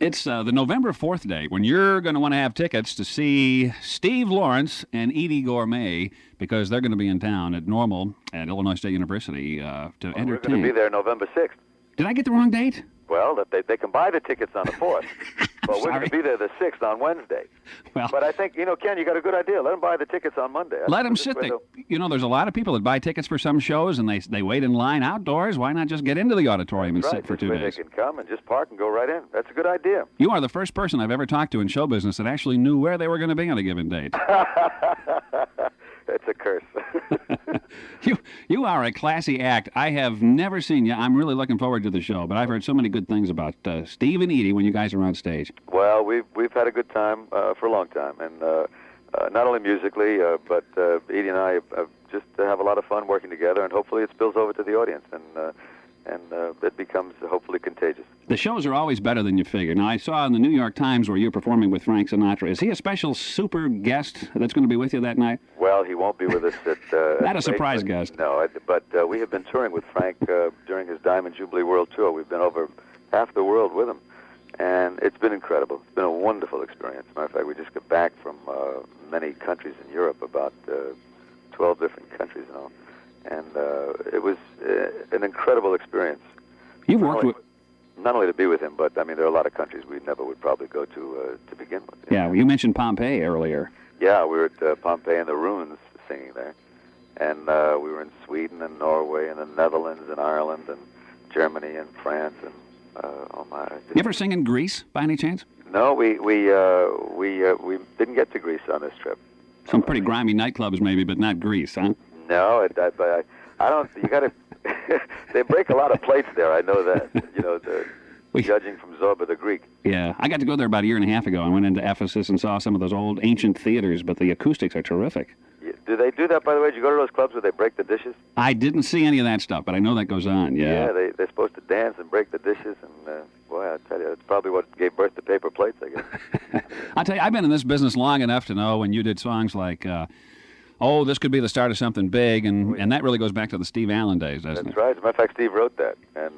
It's the November 4th date when you're going to want to have tickets to see Steve Lawrence and Edie Gourmet because they're going to be in town at Normal at Illinois State University to entertain. We're going to be there November 6th. Did I get the wrong date? Well, they can buy the tickets on the 4th, but we're going to be there the 6th on Wednesday. Well, but I think, Ken, you got a good idea. Let them buy the tickets on Monday. Let them sit there. There's a lot of people that buy tickets for some shows, and they wait in line outdoors. Why not just get into the auditorium and sit for 2 days? They can come and just park and go right in. That's a good idea. You are the first person I've ever talked to in show business that actually knew where they were going to be on a given date. It's a curse. You are a classy act. I have never seen you. I'm really looking forward to the show, but I've heard so many good things about Steve and Edie when you guys are on stage. Well, we've had a good time for a long time, and not only musically, but Edie and I just have a lot of fun working together, and hopefully it spills over to the audience, and it becomes hopefully contagious. The shows are always better than you figure. Now, I saw in the New York Times where you're performing with Frank Sinatra. Is he a special super guest that's going to be with you that night? Well, he won't be with us at... Not a surprise guest. No, but we have been touring with Frank during his Diamond Jubilee World Tour. We've been over half the world with him, and it's been incredible. It's been a wonderful experience. As a matter of fact, we just got back from many countries in Europe, about 12 different countries and all. And it was an incredible experience. You've worked with... Not only to be with him, but, there are a lot of countries we never would probably go to begin with. Yeah, well, you mentioned Pompeii earlier. Yeah, we were at Pompeii and the Ruins singing there. And we were in Sweden and Norway and the Netherlands and Ireland and Germany and France and, oh my... You ever sing in Greece, by any chance? No, we didn't get to Greece on this trip. Some pretty grimy nightclubs maybe, but not Greece, huh? No, but I don't. You got to. They break a lot of plates there. I know that. Judging from Zorba the Greek. Yeah, I got to go there about a year and a half ago. I went into Ephesus and saw some of those old ancient theaters, but the acoustics are terrific. Yeah. Do they do that, by the way? Did you go to those clubs where they break the dishes? I didn't see any of that stuff, but I know that goes on. Yeah. Yeah, they're supposed to dance and break the dishes, and boy, I tell you, it's probably what gave birth to paper plates, I guess. I'll tell you, I've been in this business long enough to know when you did songs like. Oh, this could be the start of something big, and that really goes back to the Steve Allen days, doesn't it? That's right. As a matter of fact, Steve wrote that, and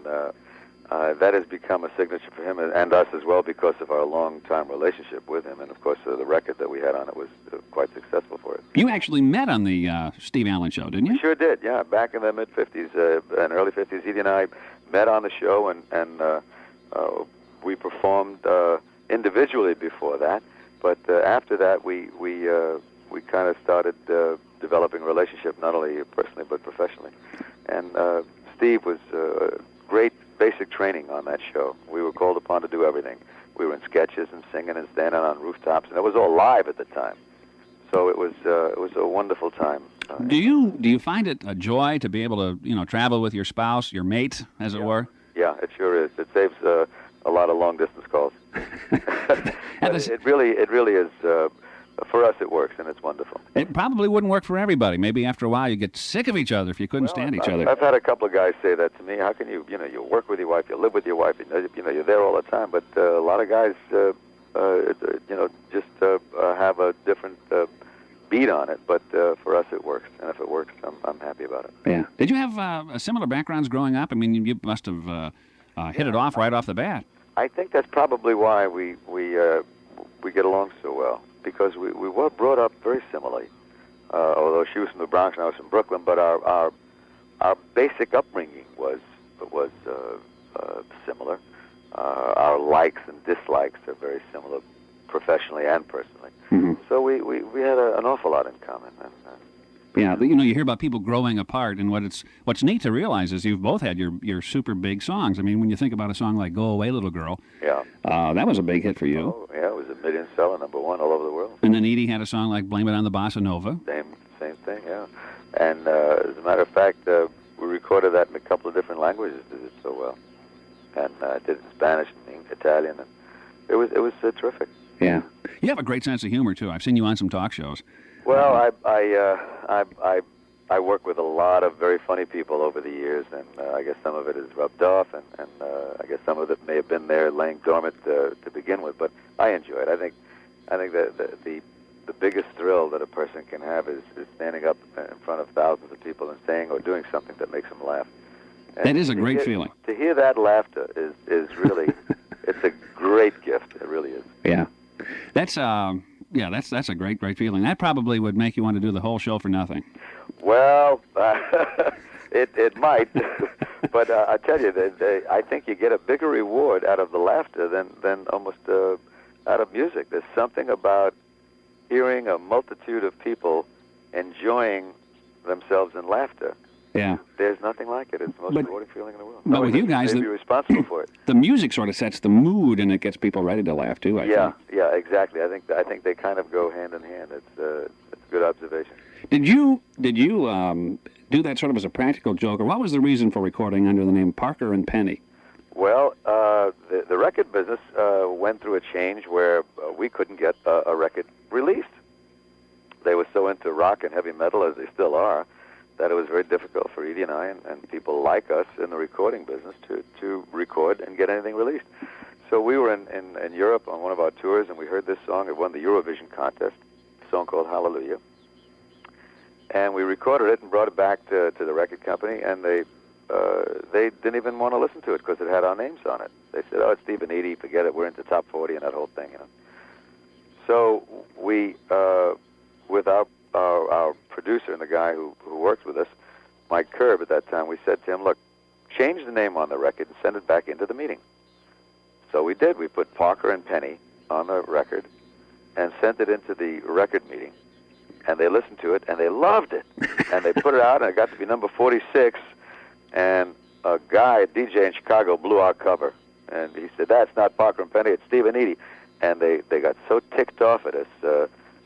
that has become a signature for him and us as well because of our long-time relationship with him, and of course the record that we had on it was quite successful for us. You actually met on the Steve Allen show, didn't you? We sure did, yeah. Back in the mid-'50s and early '50s, Edie and I met on the show, and we performed individually before that, but after that we kind of started developing a relationship, not only personally but professionally. And Steve was great basic training on that show. We were called upon to do everything. We were in sketches and singing and standing on rooftops, and it was all live at the time. So it was a wonderful time. Do you find it a joy to be able to travel with your spouse, your mate, as it were? Yeah, it sure is. It saves a lot of long distance calls. It really is. For us, it works, and it's wonderful. It probably wouldn't work for everybody. Maybe after a while, you get sick of each other if you couldn't stand each other. I've had a couple of guys say that to me. How can you work with your wife, you live with your wife, you're there all the time. But a lot of guys, just have a different beat on it. But for us, it works, and if it works, I'm happy about it. Yeah. Did you have similar backgrounds growing up? I mean, you must have hit it off right off the bat. I think that's probably why we get along so well. Because we were brought up very similarly, although she was from the Bronx and I was from Brooklyn. But our basic upbringing was similar. Our likes and dislikes are very similar, professionally and personally. Mm-hmm. So we had an awful lot in common. Yeah, you hear about people growing apart, and what's neat to realize is you've both had your super big songs. I mean, when you think about a song like "Go Away, Little Girl," yeah, that was a big hit for you. Oh, yeah, it was a million-seller #1 all over the world. And then Edie had a song like "Blame It on the Bossa Nova." Same thing, yeah. And as a matter of fact, we recorded that in a couple of different languages. Did it so well, and did it in Spanish and Italian, and it was terrific. Yeah, you have a great sense of humor too. I've seen you on some talk shows. Well, I work with a lot of very funny people over the years, and I guess some of it is rubbed off, and I guess some of it may have been there laying dormant to begin with. But I enjoy it. I think that the biggest thrill that a person can have is standing up in front of thousands of people and saying or doing something that makes them laugh. And that is a great feeling. To hear that laughter is really It's a great gift. It really is. Yeah. That's a great feeling. That probably would make you want to do the whole show for nothing. Well, it might, but I tell you, I think you get a bigger reward out of the laughter than almost out of music. There's something about hearing a multitude of people enjoying themselves in laughter. Yeah. There's nothing like it. It's the most rewarding feeling in the world. But with you guys, you're responsible for it. The music sort of sets the mood, and it gets people ready to laugh too. I think. Yeah, exactly. I think they kind of go hand in hand. It's a good observation. Did you do that sort of as a practical joke, or what was the reason for recording under the name Parker and Penny? Well, the record business went through a change where we couldn't get a record released. They were so into rock and heavy metal, as they still are, that it was very difficult for Edie and I and people like us in the recording business to record and get anything released. So we were in Europe on one of our tours, and we heard this song. It won the Eurovision contest, a song called Hallelujah. And we recorded it and brought it back to the record company, and they didn't even want to listen to it because it had our names on it. They said, "Oh, it's Steve and Edie, forget it, we're into top 40 and that whole thing," you know. So we, with our producer and the guy who worked with us, Mike Kerb at that time, we said to him, "Look, change the name on the record and send it back into the meeting." So we did. We put Parker and Penny on the record and sent it into the record meeting. And they listened to it, and they loved it. And they put it out, and it got to be number 46. And a guy, a DJ in Chicago, blew our cover. And he said, "That's not Parker and Penny, it's Steve and Edie." And they got so ticked off at us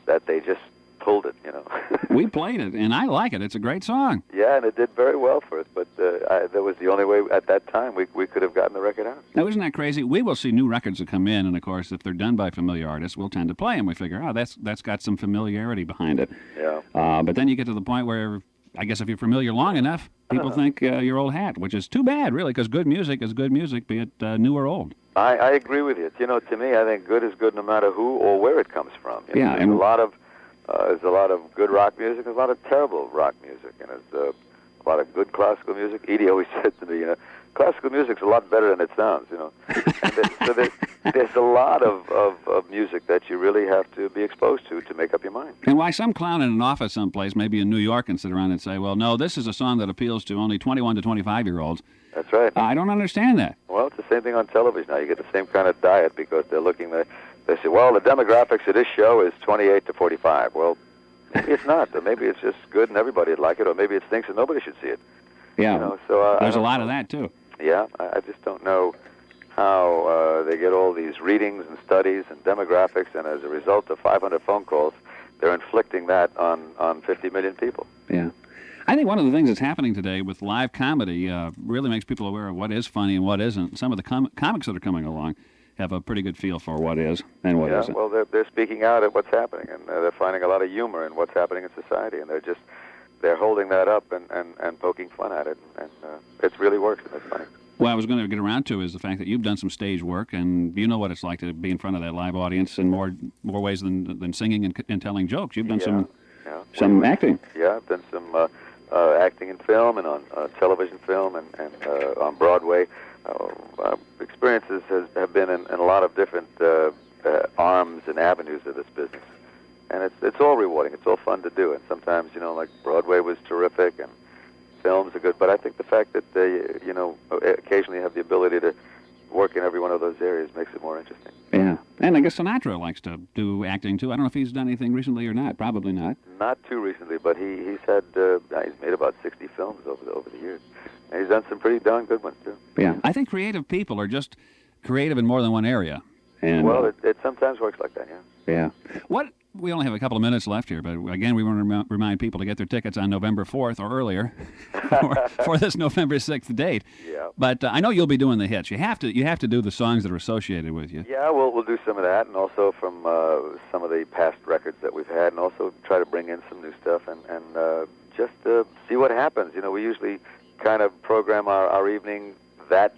that they just pulled it, you know. We played it, and I like it. It's a great song. Yeah, and it did very well for us. But that was the only way at that time we could have gotten the record out. Now, isn't that crazy? We will see new records that come in, and of course, if they're done by familiar artists, we'll tend to play them. We figure, oh, that's got some familiarity behind it. Yeah. But then you get to the point where, I guess if you're familiar long enough, people think you're old hat, which is too bad, really, because good music is good music, be it new or old. I agree with you. You know, to me, I think good is good no matter who or where it comes from. You know, Yeah, and there's a lot of good rock music. There's a lot of terrible rock music, and there's a lot of good classical music. Edie always said to me, you know, classical music's a lot better than it sounds. You know, so there's a lot of music that you really have to be exposed to make up your mind. And why some clown in an office someplace, maybe in New York, can sit around and say, well, no, this is a song that appeals to only 21 to 25-year-olds. That's right. I don't understand that. Well, it's the same thing on television now. You get the same kind of diet because they're looking. They say, well, the demographics of this show is 28 to 45. Well, maybe it's not. Or maybe it's just good and everybody would like it, or maybe it stinks and nobody should see it. Yeah. You know, so there's a lot of that, too. Yeah, I just don't know how they get all these readings and studies and demographics, and as a result of 500 phone calls, they're inflicting that on 50 million people. Yeah. I think one of the things that's happening today with live comedy really makes people aware of what is funny and what isn't. Some of the comics that are coming along have a pretty good feel for what is and what isn't. Well, they're speaking out at what's happening, and they're finding a lot of humor in what's happening in society, and they're holding that up and poking fun at it, and it's really works, and it's funny. What I was going to get around to is the fact that you've done some stage work, and you know what it's like to be in front of that live audience in more ways than singing and telling jokes. You've done some acting. Yeah, I've done some acting in film and on television film and on Broadway. Experiences have been in a lot of different arms and avenues of this business, and it's all rewarding. It's all fun to do, and sometimes, you know, like Broadway was terrific and films are good, but I think the fact that you know, occasionally have the ability to work in every one of those areas makes it more interesting. Yeah, and I guess Sinatra likes to do acting too. I don't know if he's done anything recently or not. Probably not. Not too recently, but he's made about 60 films over the years, and he's done some pretty darn good ones too. Yeah, I think creative people are just creative in more than one area. And well, it sometimes works like that. Yeah. We only have a couple of minutes left here, but again, we want to remind people to get their tickets on November 4th or earlier for this November 6th date. Yeah. But I know you'll be doing the hits. You have to do the songs that are associated with you. Yeah, we'll do some of that, and also from some of the past records that we've had, and also try to bring in some new stuff and just see what happens. You know, we usually kind of program our evening that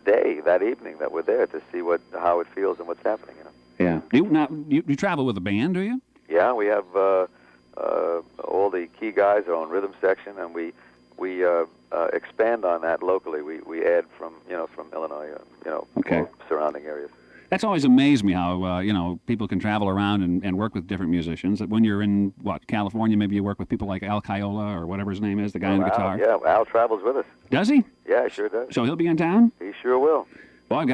evening that we're there to see how it feels and what's happening. You know. Yeah. You travel with a band, do you? Yeah, we have all the key guys are on rhythm section, and we expand on that locally. We add from Illinois, okay, or surrounding areas. That's always amazed me how, people can travel around and work with different musicians. That when you're in, California, maybe you work with people like Al Kaiola or whatever his name is, the guy on the guitar. Al travels with us. Does he? Yeah, he sure does. So he'll be in town? He sure will. Well, we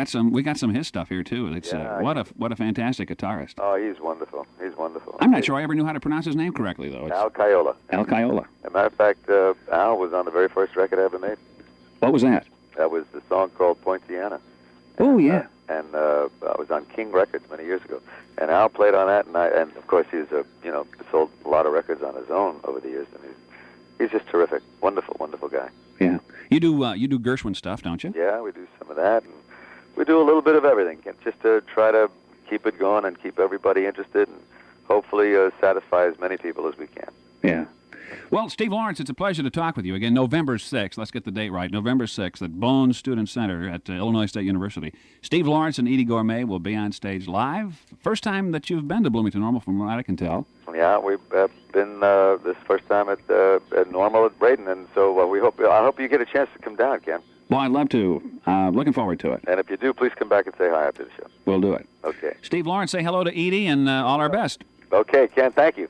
got some of his stuff here, too. It's what a fantastic guitarist. Oh, he's wonderful. He's wonderful. I'm not sure I ever knew how to pronounce his name correctly, though. Al Kaiola. Al Kaiola. As a matter of fact, Al was on the very first record I ever made. What was that? That was the song called Poinciana. Oh, yeah. I was on King Records many years ago, and Al played on that, and of course he's sold a lot of records on his own over the years, and he's just terrific, wonderful, wonderful guy. Yeah, you do Gershwin stuff, don't you? Yeah, we do some of that, and we do a little bit of everything, just to try to keep it going and keep everybody interested, and hopefully satisfy as many people as we can. Yeah. Well, Steve Lawrence, it's a pleasure to talk with you again. November 6th, let's get the date right, November 6th at Bones Student Center at Illinois State University. Steve Lawrence and Edie Gourmet will be on stage live. First time that you've been to Bloomington Normal, from what I can tell. Yeah, we've been this first time at Normal at Braden, and so I hope you get a chance to come down, Ken. Well, I'd love to. Looking forward to it. And if you do, please come back and say hi after the show. We'll do it. Okay. Steve Lawrence, say hello to Edie and all our best. Okay, Ken, thank you.